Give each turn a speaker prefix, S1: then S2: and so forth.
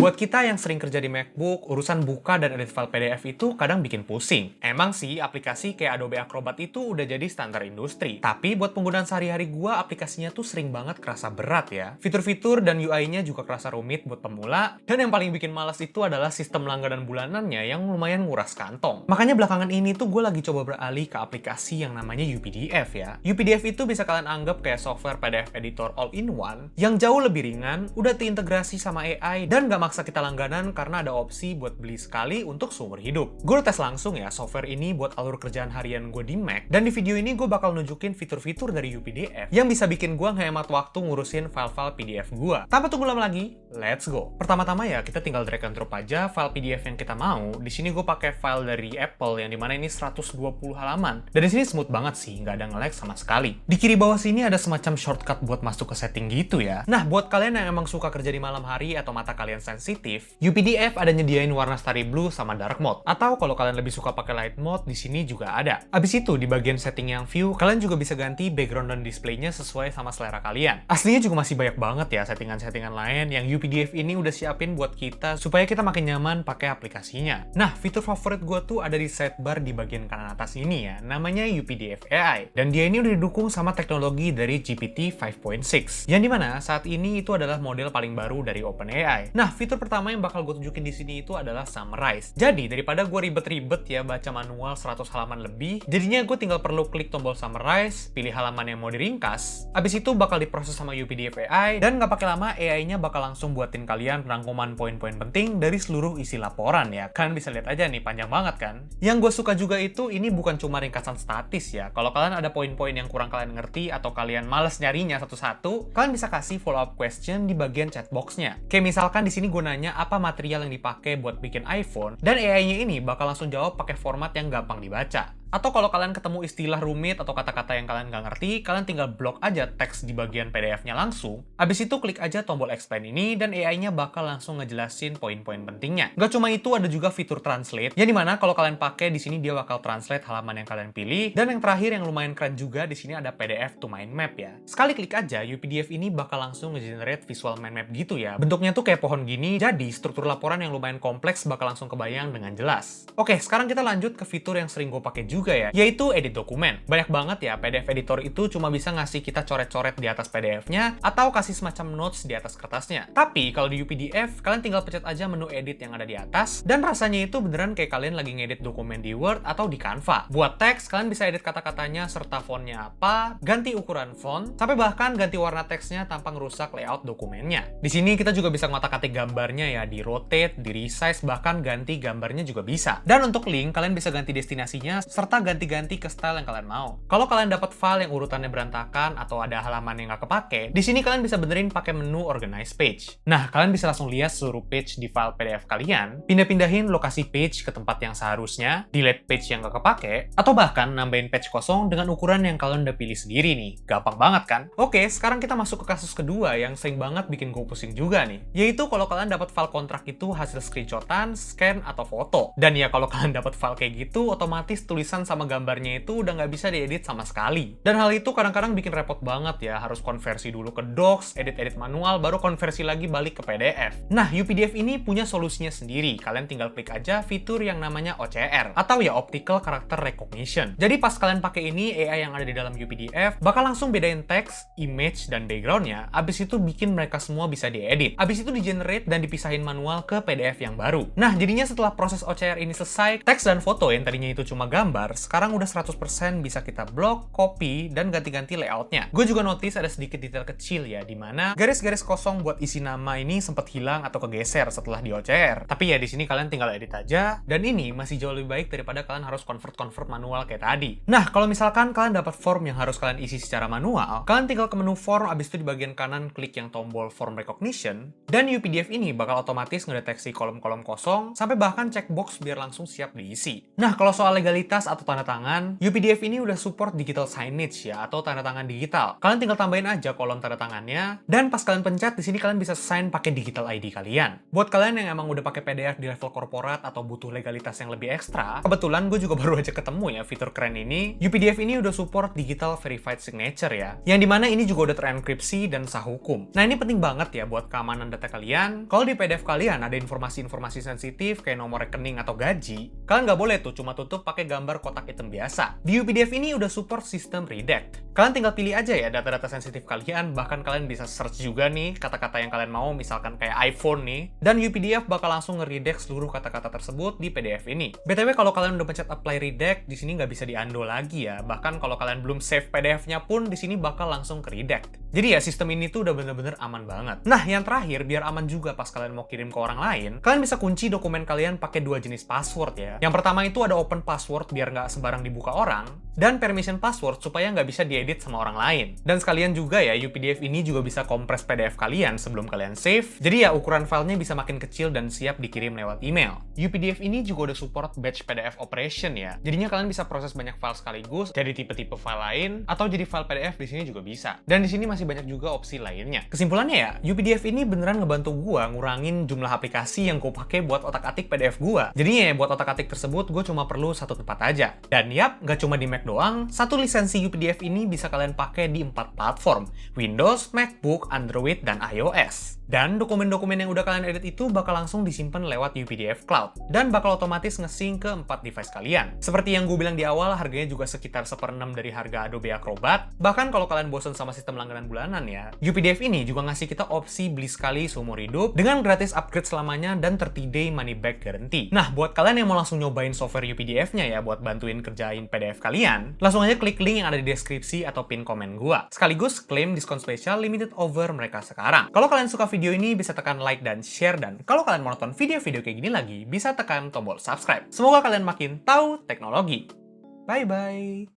S1: Buat kita yang sering kerja di MacBook, urusan buka dan edit file PDF itu kadang bikin pusing. Emang sih, aplikasi kayak Adobe Acrobat itu udah jadi standar industri. Tapi buat penggunaan sehari-hari gua, aplikasinya tuh sering banget kerasa berat ya. Fitur-fitur dan UI-nya juga kerasa rumit buat pemula. Dan yang paling bikin malas itu adalah sistem langganan bulanannya yang lumayan nguras kantong. Makanya belakangan ini tuh gue lagi coba beralih ke aplikasi yang namanya UPDF ya. UPDF itu bisa kalian anggap kayak software PDF editor all-in-one yang jauh lebih ringan, udah terintegrasi sama AI, dan gak maksa kita langganan karena ada opsi buat beli sekali untuk seumur hidup. Gue udah tes langsung ya software ini buat alur kerjaan harian gue di Mac, dan di video ini gue bakal nunjukin fitur-fitur dari UPDF yang bisa bikin gue ngehemat waktu ngurusin file-file PDF gue. Tanpa tunggu lama lagi, let's go! Pertama-tama ya, kita tinggal drag and drop aja file PDF yang kita mau. Di sini gue pakai file dari Apple yang dimana ini 120 halaman. Dan di sini smooth banget sih, nggak ada nge-lag sama sekali. Di kiri bawah sini ada semacam shortcut buat masuk ke setting gitu ya. Nah, buat kalian yang emang suka kerja di malam hari atau mata kalian sensitif, UPDF ada nyediain warna starry blue sama dark mode. Atau kalau kalian lebih suka pakai light mode, di sini juga ada. Abis itu, di bagian setting yang view, kalian juga bisa ganti background dan displaynya sesuai sama selera kalian. Aslinya juga masih banyak banget ya settingan-settingan lain yang UPDF ini udah siapin buat kita supaya kita makin nyaman pakai aplikasinya. Nah, fitur favorit gue tuh ada di sidebar di bagian kanan atas ini ya, namanya UPDF AI. Dan dia ini udah didukung sama teknologi dari GPT 5.6, yang dimana saat ini itu adalah model paling baru dari OpenAI. Nah, fitur pertama yang bakal gue tunjukin di sini itu adalah Summarize. Jadi, daripada gue ribet-ribet ya baca manual 100 halaman lebih, jadinya gue tinggal perlu klik tombol Summarize, pilih halaman yang mau diringkas, abis itu bakal diproses sama UPDF AI, dan nggak pakai lama AI-nya bakal langsung buatin kalian rangkuman poin-poin penting dari seluruh isi laporan ya. Kalian bisa lihat aja nih, panjang banget kan? Yang gue suka juga itu, ini bukan cuma ringkasan statis ya. Kalau kalian ada poin-poin yang kurang kalian ngerti atau kalian males nyarinya satu-satu, kalian bisa kasih follow-up question di bagian chatbox-nya. Kayak misalkan di sini gue nanya apa material yang dipakai buat bikin iPhone, dan AI-nya ini bakal langsung jawab pakai format yang gampang dibaca. Atau kalau kalian ketemu istilah rumit atau kata-kata yang kalian nggak ngerti, kalian tinggal blok aja teks di bagian PDF-nya langsung. Abis itu klik aja tombol explain ini, dan AI-nya bakal langsung ngejelasin poin-poin pentingnya. Nggak cuma itu, ada juga fitur translate, yang dimana kalau kalian pakai di sini dia bakal translate halaman yang kalian pilih. Dan yang terakhir yang lumayan keren juga, di sini ada PDF to mind map ya. Sekali klik aja, UPDF ini bakal langsung nge-generate visual mind map gitu ya. Bentuknya tuh kayak pohon gini, jadi struktur laporan yang lumayan kompleks bakal langsung kebayang dengan jelas. Oke, sekarang kita lanjut ke fitur yang sering gue pakai juga ya, yaitu edit dokumen. Banyak banget ya, PDF editor itu cuma bisa ngasih kita coret-coret di atas PDF-nya atau kasih semacam notes di atas kertasnya. Tapi kalau di UPDF, kalian tinggal pencet aja menu edit yang ada di atas, dan rasanya itu beneran kayak kalian lagi ngedit dokumen di Word atau di Canva. Buat teks, kalian bisa edit kata-katanya serta fontnya apa, ganti ukuran font, sampai bahkan ganti warna teksnya tanpa ngerusak layout dokumennya. Di sini kita juga bisa ngotak-atik gambarnya ya, di rotate, di resize, bahkan ganti gambarnya juga bisa. Dan untuk link, kalian bisa ganti destinasinya serta ganti ke style yang kalian mau. Kalau kalian dapat file yang urutannya berantakan atau ada halaman yang nggak kepake, di sini kalian bisa benerin pakai menu Organize Page. Nah, kalian bisa langsung lihat seluruh page di file PDF kalian, pindah-pindahin lokasi page ke tempat yang seharusnya, delete page yang nggak kepake, atau bahkan nambahin page kosong dengan ukuran yang kalian udah pilih sendiri nih. Gampang banget kan? Oke, sekarang kita masuk ke kasus kedua yang sering banget bikin gue pusing juga nih. Yaitu kalau kalian dapat file kontrak itu hasil screenshotan, scan, atau foto. Dan ya kalau kalian dapat file kayak gitu, otomatis tulisan sama gambarnya itu udah nggak bisa diedit sama sekali. Dan hal itu kadang-kadang bikin repot banget ya, harus konversi dulu ke Docs, edit-edit manual, baru konversi lagi balik ke PDF. Nah, UPDF ini punya solusinya sendiri. Kalian tinggal klik aja fitur yang namanya OCR, atau ya Optical Character Recognition. Jadi pas kalian pakai ini, AI yang ada di dalam UPDF bakal langsung bedain teks, image, dan backgroundnya, abis itu bikin mereka semua bisa diedit. Abis itu di-generate dan dipisahin manual ke PDF yang baru. Nah, jadinya setelah proses OCR ini selesai, teks dan foto yang tadinya itu cuma gambar, sekarang udah 100% bisa kita blok, copy, dan ganti-ganti layoutnya. Gue juga notice ada sedikit detail kecil ya, dimana garis-garis kosong buat isi nama ini sempat hilang atau kegeser setelah di OCR. Tapi ya di sini kalian tinggal edit aja, dan ini masih jauh lebih baik daripada kalian harus convert manual kayak tadi. Nah, kalau misalkan kalian dapat form yang harus kalian isi secara manual, kalian tinggal ke menu form, abis itu di bagian kanan klik yang tombol form recognition, dan UPDF ini bakal otomatis ngedeteksi kolom-kolom kosong, sampai bahkan checkbox biar langsung siap diisi. Nah, kalau soal legalitas atau tanda tangan, UPDF ini udah support digital signage ya, atau tanda tangan digital. Kalian tinggal tambahin aja kolom tanda tangannya, dan pas kalian pencet, di sini kalian bisa sign pakai digital ID kalian. Buat kalian yang emang udah pakai PDF di level korporat atau butuh legalitas yang lebih ekstra, kebetulan gue juga baru aja ketemu ya fitur keren ini. UPDF ini udah support digital verified signature ya, yang dimana ini juga udah terenkripsi dan sah hukum. Nah ini penting banget ya buat keamanan data kalian. Kalau di PDF kalian ada informasi-informasi sensitif kayak nomor rekening atau gaji, kalian nggak boleh tuh cuma tutup pakai gambar kotak hitam biasa. Di UPDF ini udah support sistem redact. Kalian tinggal pilih aja ya data-data sensitif kalian, bahkan kalian bisa search juga nih kata-kata yang kalian mau, misalkan kayak iPhone nih, dan UPDF bakal langsung nge-redact seluruh kata-kata tersebut di PDF ini. BTW kalau kalian udah pencet apply redact, di sini nggak bisa di-undo lagi ya. Bahkan kalau kalian belum save PDF-nya pun, di sini bakal langsung ke redact. Jadi ya sistem ini tuh udah bener-bener aman banget. Nah yang terakhir, biar aman juga pas kalian mau kirim ke orang lain, kalian bisa kunci dokumen kalian pakai 2 jenis password ya. Yang pertama itu ada open password biar nggak sembarang dibuka orang, dan permission password supaya nggak bisa diedit sama orang lain. Dan sekalian juga ya, UPDF ini juga bisa kompres PDF kalian sebelum kalian save, jadi ya ukuran filenya bisa makin kecil dan siap dikirim lewat email. UPDF ini juga udah support batch PDF operation ya, jadinya kalian bisa proses banyak file sekaligus, jadi tipe-tipe file lain, atau jadi file PDF di sini juga bisa. Dan di sini masih banyak juga opsi lainnya. Kesimpulannya ya, UPDF ini beneran ngebantu gua ngurangin jumlah aplikasi yang gua pakai buat otak-atik PDF gua. Jadinya ya, buat otak-atik tersebut gue cuma perlu satu tempat aja. Dan yap, nggak cuma di Mac doang, satu lisensi UPDF ini bisa kalian pakai di 4 platform, Windows, MacBook, Android, dan iOS. Dan dokumen-dokumen yang udah kalian edit itu bakal langsung disimpan lewat UPDF Cloud, dan bakal otomatis nge-sync ke 4 device kalian. Seperti yang gue bilang di awal, harganya juga sekitar 1/6 dari harga Adobe Acrobat. Bahkan kalau kalian bosan sama sistem langganan bulanan ya, UPDF ini juga ngasih kita opsi beli sekali seumur hidup, dengan gratis upgrade selamanya dan 30 day money back guarantee. Nah, buat kalian yang mau langsung nyobain software UPDF-nya ya, buat bantuin kerjain PDF kalian, langsung aja klik link yang ada di deskripsi atau pin komen gua. Sekaligus klaim diskon spesial limited over mereka sekarang. Kalau kalian suka video ini, bisa tekan like dan share, dan kalau kalian mau nonton video-video kayak gini lagi, bisa tekan tombol subscribe. Semoga kalian makin tahu teknologi. Bye-bye!